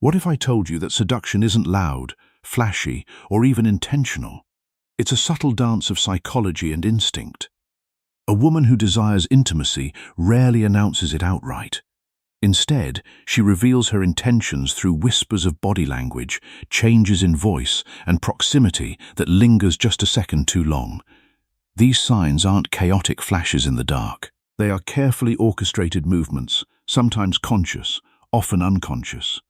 What if I told you that seduction isn't loud, flashy, or even intentional? It's a subtle dance of psychology and instinct. A woman who desires intimacy rarely announces it outright. Instead, she reveals her intentions through whispers of body language, changes in voice, and proximity that lingers just a second too long. These signs aren't chaotic flashes in the dark. They are carefully orchestrated movements, sometimes conscious, often unconscious.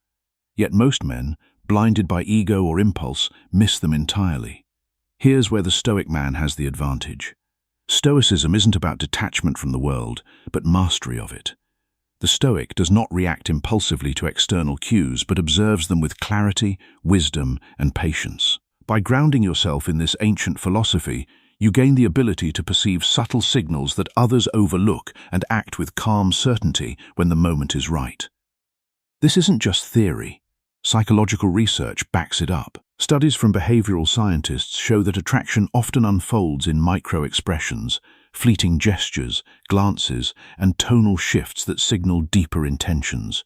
Yet most men, blinded by ego or impulse, miss them entirely. Here's where the Stoic man has the advantage. Stoicism isn't about detachment from the world, but mastery of it. The Stoic does not react impulsively to external cues, but observes them with clarity, wisdom, and patience. By grounding yourself in this ancient philosophy, you gain the ability to perceive subtle signals that others overlook and act with calm certainty when the moment is right. This isn't just theory. Psychological research backs it up. Studies from behavioral scientists show that attraction often unfolds in micro-expressions, fleeting gestures, glances, and tonal shifts that signal deeper intentions.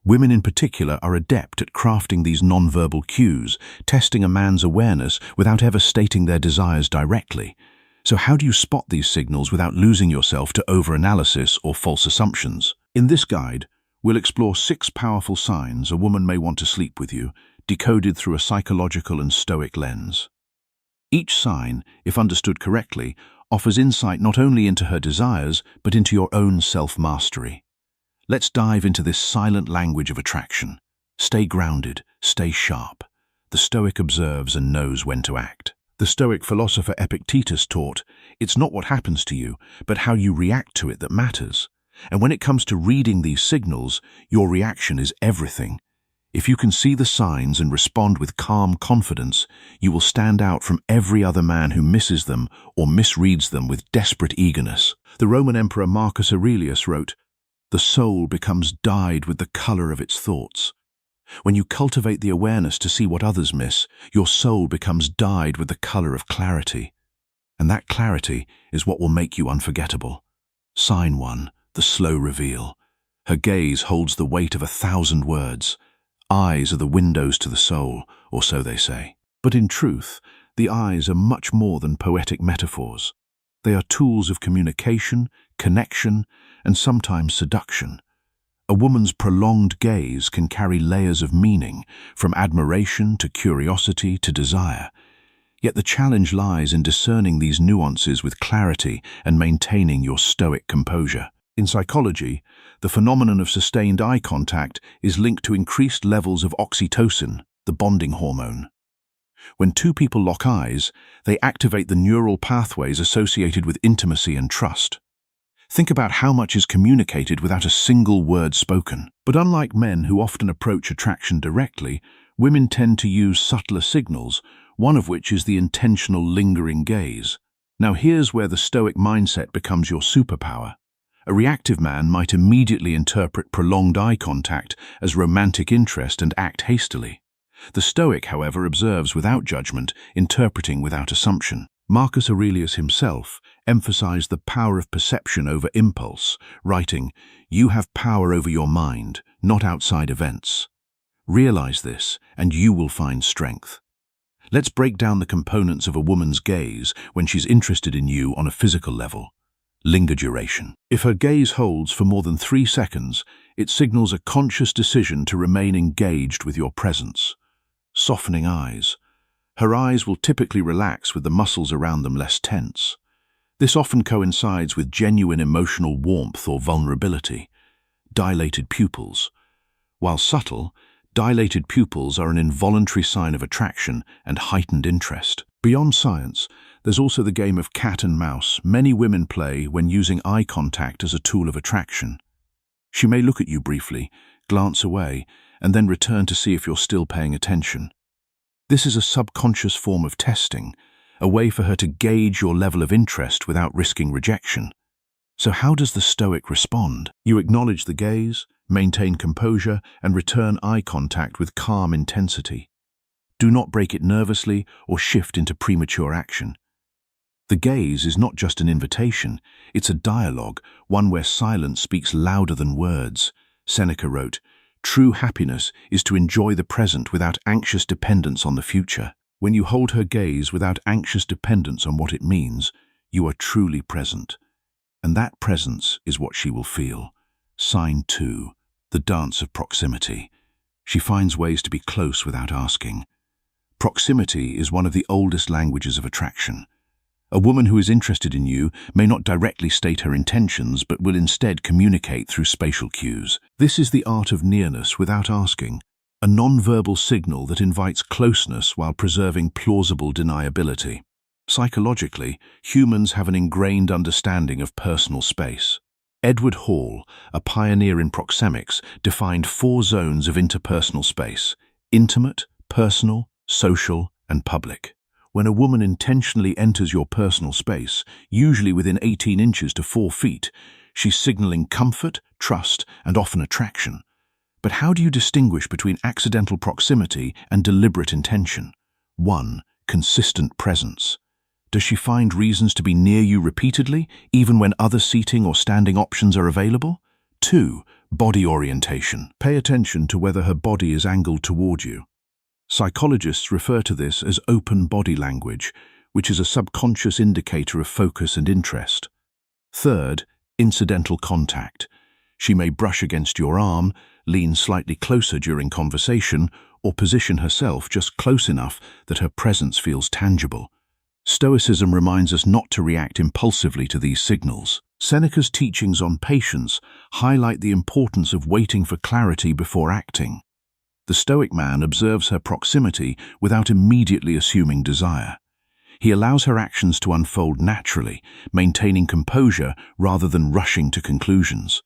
Women in particular are adept at crafting these nonverbal cues, testing a man's awareness without ever stating their desires directly. So how do you spot these signals without losing yourself to overanalysis or false assumptions? In this guide, we'll explore 6 powerful signs a woman may want to sleep with you, decoded through a psychological and Stoic lens. Each sign, if understood correctly, offers insight not only into her desires, but into your own self-mastery. Let's dive into this silent language of attraction. Stay grounded, stay sharp. The Stoic observes and knows when to act. The Stoic philosopher Epictetus taught, it's not what happens to you, but how you react to it that matters. And when it comes to reading these signals, your reaction is everything. If you can see the signs and respond with calm confidence, you will stand out from every other man who misses them or misreads them with desperate eagerness. The Roman Emperor Marcus Aurelius wrote, "The soul becomes dyed with the color of its thoughts." When you cultivate the awareness to see what others miss, your soul becomes dyed with the color of clarity. And that clarity is what will make you unforgettable. Sign 1, the slow reveal. Her gaze holds the weight of 1,000 words. Eyes are the windows to the soul, or so they say. But in truth, the eyes are much more than poetic metaphors. They are tools of communication, connection, and sometimes seduction. A woman's prolonged gaze can carry layers of meaning, from admiration to curiosity to desire. Yet the challenge lies in discerning these nuances with clarity and maintaining your Stoic composure. In psychology, the phenomenon of sustained eye contact is linked to increased levels of oxytocin, the bonding hormone. When two people lock eyes, they activate the neural pathways associated with intimacy and trust. Think about how much is communicated without a single word spoken. But unlike men who often approach attraction directly, women tend to use subtler signals, one of which is the intentional lingering gaze. Now here's where the Stoic mindset becomes your superpower. A reactive man might immediately interpret prolonged eye contact as romantic interest and act hastily. The Stoic, however, observes without judgment, interpreting without assumption. Marcus Aurelius himself emphasized the power of perception over impulse, writing, "You have power over your mind, not outside events. Realize this, and you will find strength." Let's break down the components of a woman's gaze when she's interested in you on a physical level. Linger duration. If her gaze holds for more than 3 seconds, it signals a conscious decision to remain engaged with your presence. Softening eyes. Her eyes will typically relax with the muscles around them less tense. This often coincides with genuine emotional warmth or vulnerability. Dilated pupils. While subtle, dilated pupils are an involuntary sign of attraction and heightened interest. Beyond science, there's also the game of cat and mouse many women play when using eye contact as a tool of attraction. She may look at you briefly, glance away, and then return to see if you're still paying attention. This is a subconscious form of testing, a way for her to gauge your level of interest without risking rejection. So how does the Stoic respond? You acknowledge the gaze, maintain composure, and return eye contact with calm intensity. Do not break it nervously or shift into premature action. The gaze is not just an invitation, it's a dialogue, one where silence speaks louder than words. Seneca wrote, True happiness is to enjoy the present without anxious dependence on the future. When you hold her gaze without anxious dependence on what it means, you are truly present. And that presence is what she will feel. Sign 2, the dance of proximity. She finds ways to be close without asking. Proximity is one of the oldest languages of attraction. A woman who is interested in you may not directly state her intentions, but will instead communicate through spatial cues. This is the art of nearness without asking, a non-verbal signal that invites closeness while preserving plausible deniability. Psychologically, humans have an ingrained understanding of personal space. Edward Hall, a pioneer in proxemics, defined 4 zones of interpersonal space: intimate, personal, social, and public. When a woman intentionally enters your personal space, usually within 18 inches to 4 feet, she's signaling comfort, trust, and often attraction. But how do you distinguish between accidental proximity and deliberate intention? 1. Consistent presence. Does she find reasons to be near you repeatedly, even when other seating or standing options are available? 2. Body orientation. Pay attention to whether her body is angled toward you. Psychologists refer to this as open body language, which is a subconscious indicator of focus and interest. 3. Incidental contact. She may brush against your arm, lean slightly closer during conversation, or position herself just close enough that her presence feels tangible. Stoicism reminds us not to react impulsively to these signals. Seneca's teachings on patience highlight the importance of waiting for clarity before acting. The Stoic man observes her proximity without immediately assuming desire. He allows her actions to unfold naturally, maintaining composure rather than rushing to conclusions.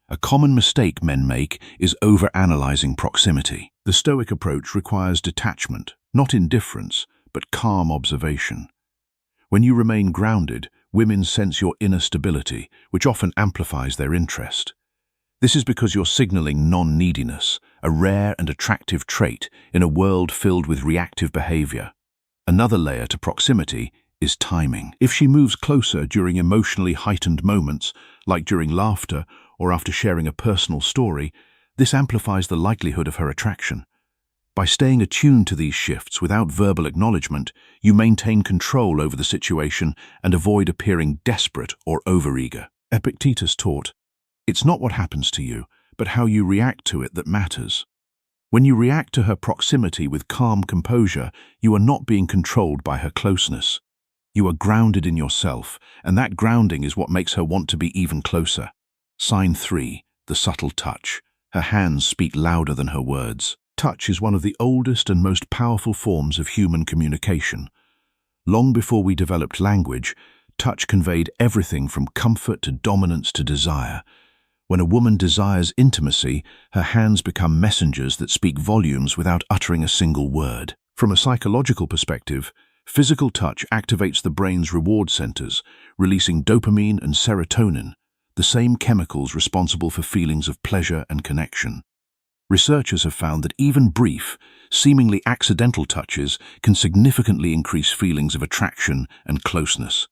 A common mistake men make is overanalyzing proximity. The Stoic approach requires detachment, not indifference, but calm observation. When you remain grounded, women sense your inner stability, which often amplifies their interest. This is because you're signaling non-neediness, a rare and attractive trait in a world filled with reactive behavior. Another layer to proximity is timing. If she moves closer during emotionally heightened moments, like during laughter or after sharing a personal story, this amplifies the likelihood of her attraction. By staying attuned to these shifts without verbal acknowledgement, you maintain control over the situation and avoid appearing desperate or overeager. Epictetus taught, "It's not what happens to you, but how you react to it that matters." When you react to her proximity with calm composure, you are not being controlled by her closeness. You are grounded in yourself, and that grounding is what makes her want to be even closer. Sign 3, the subtle touch. Her hands speak louder than her words. Touch is one of the oldest and most powerful forms of human communication. Long before we developed language, touch conveyed everything from comfort to dominance to desire. When a woman desires intimacy, her hands become messengers that speak volumes without uttering a single word. From a psychological perspective, physical touch activates the brain's reward centers, releasing dopamine and serotonin, the same chemicals responsible for feelings of pleasure and connection. Researchers have found that even brief, seemingly accidental touches can significantly increase feelings of attraction and closeness.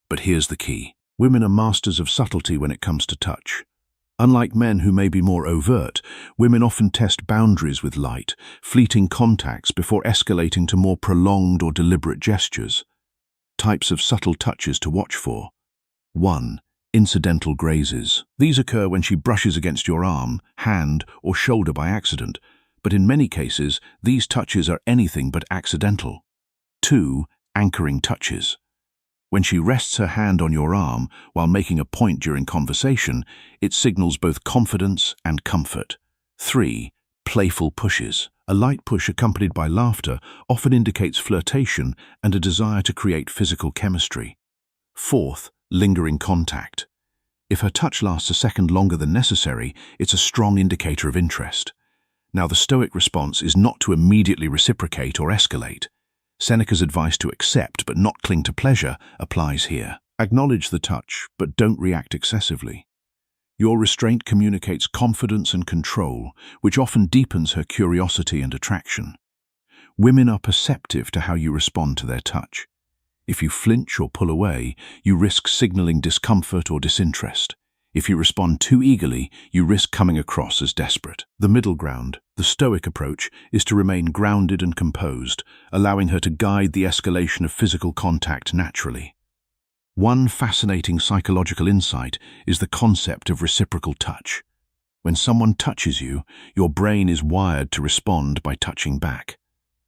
But here's the key. Women are masters of subtlety when it comes to touch. Unlike men who may be more overt, women often test boundaries with light, fleeting contacts before escalating to more prolonged or deliberate gestures. Types of subtle touches to watch for. 1. Incidental grazes. These occur when she brushes against your arm, hand, or shoulder by accident, but in many cases, these touches are anything but accidental. 2. Anchoring touches. When she rests her hand on your arm while making a point during conversation, it signals both confidence and comfort. 3. Playful pushes. A light push accompanied by laughter often indicates flirtation and a desire to create physical chemistry. 4. Lingering contact. If her touch lasts a second longer than necessary, it's a strong indicator of interest. Now, the Stoic response is not to immediately reciprocate or escalate. Seneca's advice to accept but not cling to pleasure applies here. Acknowledge the touch, but don't react excessively. Your restraint communicates confidence and control, which often deepens her curiosity and attraction. Women are perceptive to how you respond to their touch. If you flinch or pull away, you risk signaling discomfort or disinterest. If you respond too eagerly, you risk coming across as desperate. The middle ground, the Stoic approach, is to remain grounded and composed, allowing her to guide the escalation of physical contact naturally. One fascinating psychological insight is the concept of reciprocal touch. When someone touches you, your brain is wired to respond by touching back.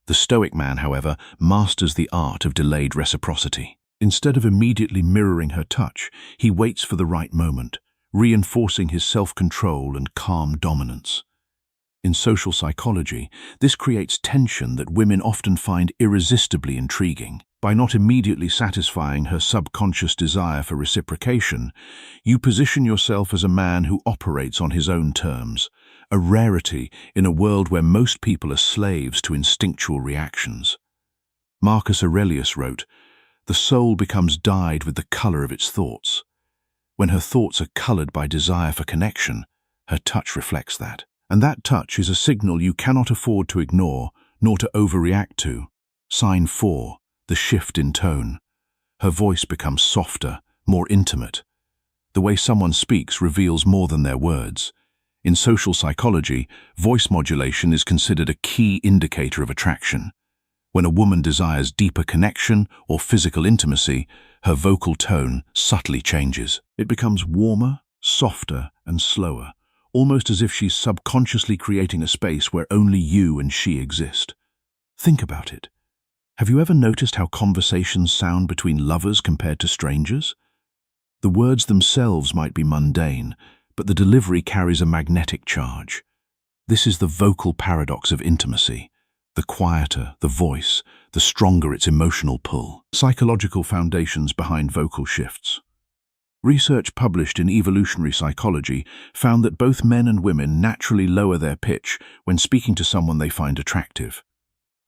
The Stoic man, however, masters the art of delayed reciprocity. Instead of immediately mirroring her touch, he waits for the right moment, reinforcing his self-control and calm dominance. In social psychology, this creates tension that women often find irresistibly intriguing. By not immediately satisfying her subconscious desire for reciprocation, you position yourself as a man who operates on his own terms, a rarity in a world where most people are slaves to instinctual reactions. Marcus Aurelius wrote, "The soul becomes dyed with the color of its thoughts." When her thoughts are colored by desire for connection, her touch reflects that. And that touch is a signal you cannot afford to ignore, nor to overreact to. Sign 4, the shift in tone. Her voice becomes softer, more intimate. The way someone speaks reveals more than their words. In social psychology, voice modulation is considered a key indicator of attraction. When a woman desires deeper connection or physical intimacy, her vocal tone subtly changes. It becomes warmer, softer, and slower, almost as if she's subconsciously creating a space where only you and she exist. Think about it. Have you ever noticed how conversations sound between lovers compared to strangers? The words themselves might be mundane, but the delivery carries a magnetic charge. This is the vocal paradox of intimacy. The quieter the voice, the stronger its emotional pull. Psychological foundations behind vocal shifts. Research published in Evolutionary Psychology found that both men and women naturally lower their pitch when speaking to someone they find attractive.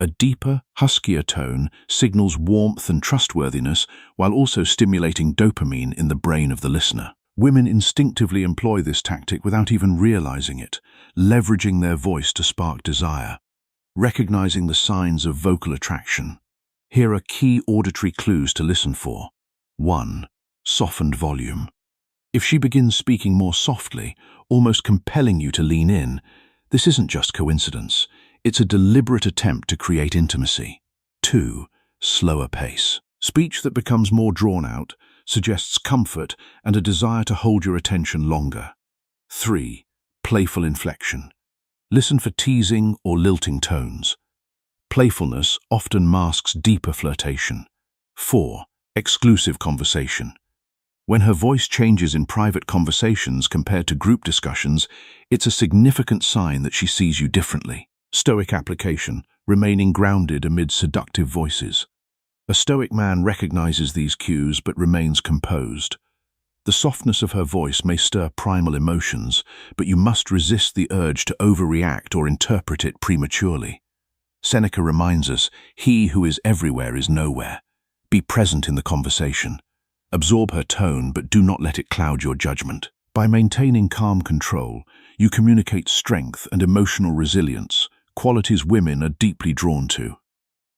A deeper, huskier tone signals warmth and trustworthiness while also stimulating dopamine in the brain of the listener. Women instinctively employ this tactic without even realizing it, leveraging their voice to spark desire. Recognizing the signs of vocal attraction. Here are key auditory clues to listen for. 1. Softened volume. If she begins speaking more softly, almost compelling you to lean in, this isn't just coincidence. It's a deliberate attempt to create intimacy. 2. Slower pace. Speech that becomes more drawn out, suggests comfort and a desire to hold your attention longer. 3. Playful inflection. Listen for teasing or lilting tones. Playfulness often masks deeper flirtation. 4. Exclusive conversation. When her voice changes in private conversations compared to group discussions, it's a significant sign that she sees you differently. Stoic application, remaining grounded amid seductive voices. A Stoic man recognizes these cues but remains composed. The softness of her voice may stir primal emotions, but you must resist the urge to overreact or interpret it prematurely. Seneca reminds us, "He who is everywhere is nowhere." Be present in the conversation. Absorb her tone, but do not let it cloud your judgment. By maintaining calm control, you communicate strength and emotional resilience, qualities women are deeply drawn to.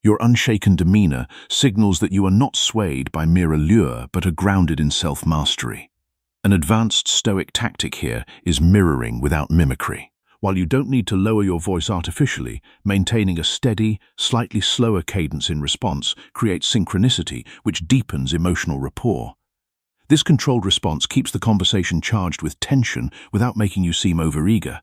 Your unshaken demeanor signals that you are not swayed by mere allure, but are grounded in self-mastery. An advanced Stoic tactic here is mirroring without mimicry. While you don't need to lower your voice artificially, maintaining a steady, slightly slower cadence in response creates synchronicity, which deepens emotional rapport. This controlled response keeps the conversation charged with tension without making you seem overeager.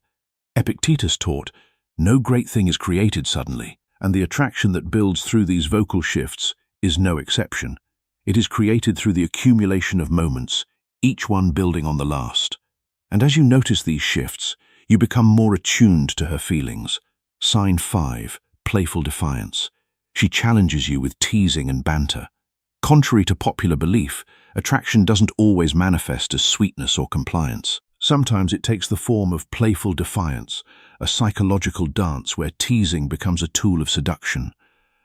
Epictetus taught, "No great thing is created suddenly," and the attraction that builds through these vocal shifts is no exception. It is created through the accumulation of moments, each one building on the last. And as you notice these shifts, you become more attuned to her feelings. Sign 5, playful defiance. She challenges you with teasing and banter. Contrary to popular belief, attraction doesn't always manifest as sweetness or compliance. Sometimes it takes the form of playful defiance, a psychological dance where teasing becomes a tool of seduction.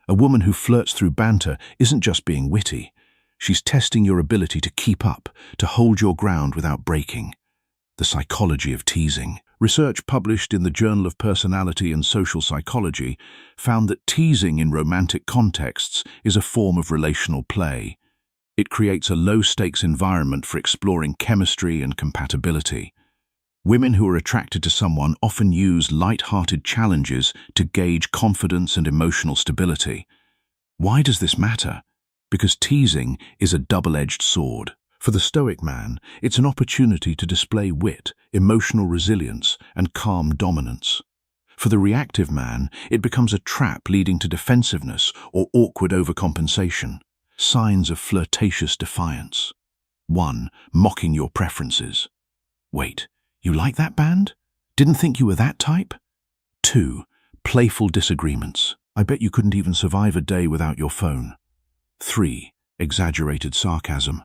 A woman who flirts through banter isn't just being witty. She's testing your ability to keep up, to hold your ground without breaking. The psychology of teasing. Research published in the Journal of Personality and Social Psychology found that teasing in romantic contexts is a form of relational play. It creates a low-stakes environment for exploring chemistry and compatibility. Women who are attracted to someone often use light-hearted challenges to gauge confidence and emotional stability. Why does this matter? Because teasing is a double-edged sword. For the Stoic man, it's an opportunity to display wit, emotional resilience, and calm dominance. For the reactive man, it becomes a trap leading to defensiveness or awkward overcompensation. Signs of flirtatious defiance. 1. Mocking your preferences. Wait, you like that band? Didn't think you were that type? 2. Playful disagreements. I bet you couldn't even survive a day without your phone. 3. Exaggerated sarcasm.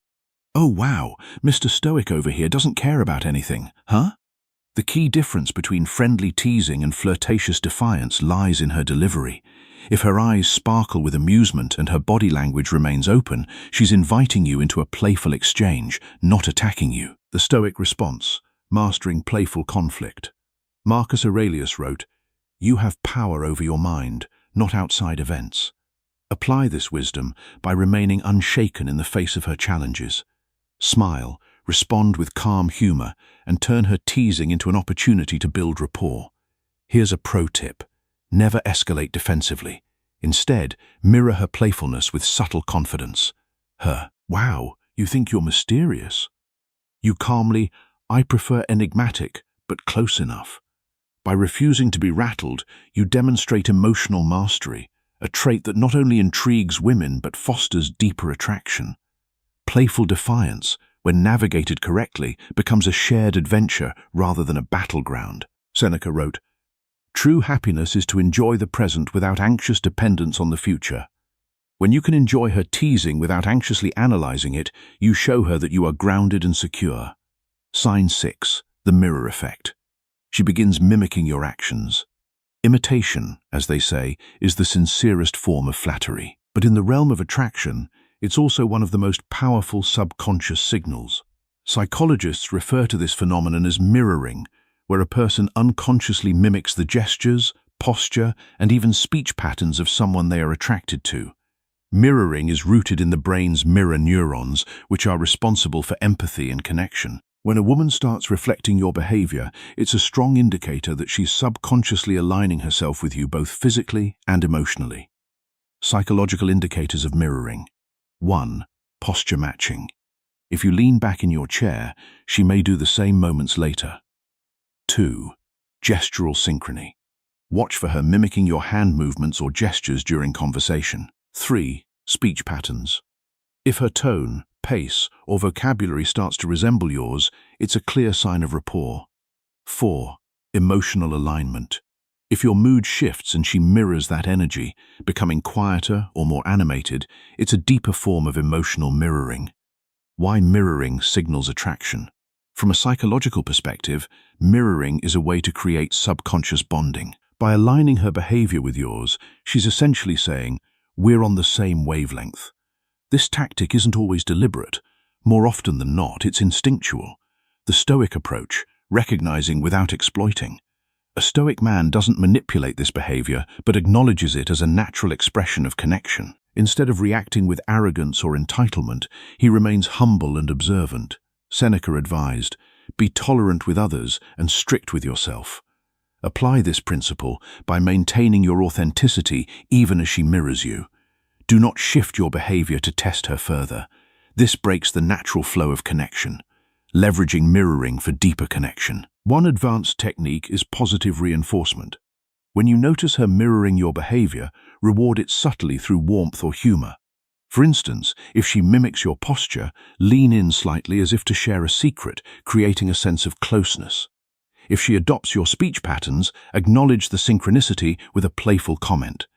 Oh wow, Mr. Stoic over here doesn't care about anything, huh? The key difference between friendly teasing and flirtatious defiance lies in her delivery. If her eyes sparkle with amusement and her body language remains open, she's inviting you into a playful exchange, not attacking you. The Stoic response, mastering playful conflict. Marcus Aurelius wrote, "You have power over your mind, not outside events." Apply this wisdom by remaining unshaken in the face of her challenges. Smile, respond with calm humor, and turn her teasing into an opportunity to build rapport. Here's a pro tip. Never escalate defensively. Instead, mirror her playfulness with subtle confidence. Wow, you think you're mysterious? You calmly, I prefer enigmatic, but close enough. By refusing to be rattled, you demonstrate emotional mastery, a trait that not only intrigues women but fosters deeper attraction. Playful defiance, when navigated correctly, becomes a shared adventure rather than a battleground. Seneca wrote, "True happiness is to enjoy the present without anxious dependence on the future." When you can enjoy her teasing without anxiously analyzing it, you show her that you are grounded and secure. Sign 6, the mirror effect. She begins mimicking your actions. Imitation, as they say, is the sincerest form of flattery. But in the realm of attraction, it's also one of the most powerful subconscious signals. Psychologists refer to this phenomenon as mirroring, where a person unconsciously mimics the gestures, posture, and even speech patterns of someone they are attracted to. Mirroring is rooted in the brain's mirror neurons, which are responsible for empathy and connection. When a woman starts reflecting your behavior, it's a strong indicator that she's subconsciously aligning herself with you both physically and emotionally. Psychological indicators of mirroring. 1. Posture matching. If you lean back in your chair, she may do the same moments later. 2. Gestural synchrony. Watch for her mimicking your hand movements or gestures during conversation. 3. Speech patterns. If her tone, pace, or vocabulary starts to resemble yours, it's a clear sign of rapport. 4. Emotional alignment. If your mood shifts and she mirrors that energy, becoming quieter or more animated, it's a deeper form of emotional mirroring. Why mirroring signals attraction? From a psychological perspective, mirroring is a way to create subconscious bonding. By aligning her behavior with yours, she's essentially saying, "We're on the same wavelength." This tactic isn't always deliberate. More often than not, it's instinctual. The Stoic approach, recognizing without exploiting. A Stoic man doesn't manipulate this behavior, but acknowledges it as a natural expression of connection. Instead of reacting with arrogance or entitlement, he remains humble and observant. Seneca advised, "Be tolerant with others and strict with yourself." Apply this principle by maintaining your authenticity even as she mirrors you. Do not shift your behavior to test her further. This breaks the natural flow of connection, leveraging mirroring for deeper connection. One advanced technique is positive reinforcement. When you notice her mirroring your behavior, reward it subtly through warmth or humor. For instance, if she mimics your posture, lean in slightly as if to share a secret, creating a sense of closeness. If she adopts your speech patterns, acknowledge the synchronicity with a playful comment.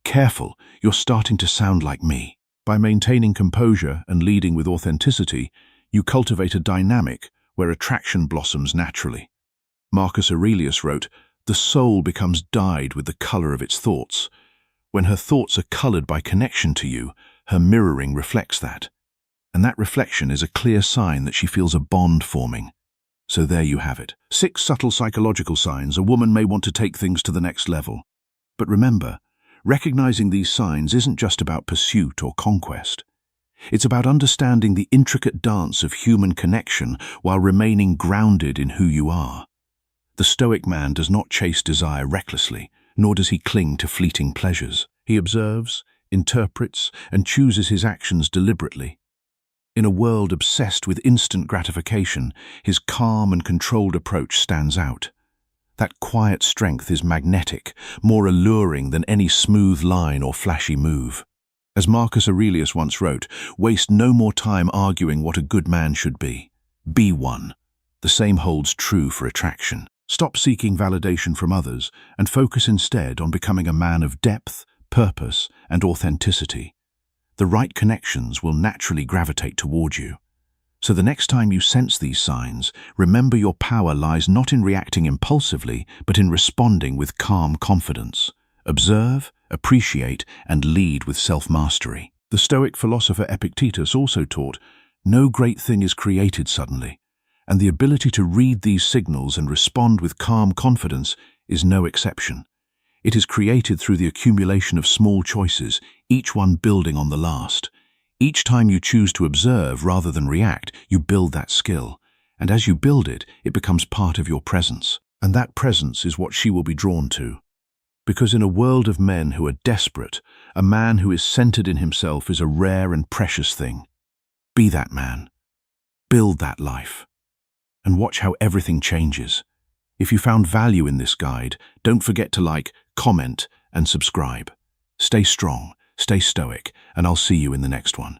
"Careful, you're starting to sound like me." By maintaining composure and leading with authenticity, you cultivate a dynamic where attraction blossoms naturally. Marcus Aurelius wrote, "The soul becomes dyed with the color of its thoughts." When her thoughts are colored by connection to you, her mirroring reflects that. And that reflection is a clear sign that she feels a bond forming. So there you have it. 6 subtle psychological signs a woman may want to take things to the next level. But remember, recognizing these signs isn't just about pursuit or conquest. It's about understanding the intricate dance of human connection while remaining grounded in who you are. The Stoic man does not chase desire recklessly, nor does he cling to fleeting pleasures. He observes, interprets, and chooses his actions deliberately. In a world obsessed with instant gratification, his calm and controlled approach stands out. That quiet strength is magnetic, more alluring than any smooth line or flashy move. As Marcus Aurelius once wrote, "Waste no more time arguing what a good man should be. Be one." The same holds true for attraction. Stop seeking validation from others and focus instead on becoming a man of depth, purpose, and authenticity. The right connections will naturally gravitate toward you. So the next time you sense these signs, remember your power lies not in reacting impulsively, but in responding with calm confidence. Observe, appreciate, and lead with self-mastery. The Stoic philosopher Epictetus also taught, "No great thing is created suddenly," and the ability to read these signals and respond with calm confidence is no exception. It is created through the accumulation of small choices, each one building on the last. Each time you choose to observe rather than react, you build that skill. And as you build it, it becomes part of your presence. And that presence is what she will be drawn to. Because in a world of men who are desperate, a man who is centered in himself is a rare and precious thing. Be that man. Build that life. And watch how everything changes. If you found value in this guide, don't forget to like, comment, and subscribe. Stay strong, stay stoic, and I'll see you in the next one.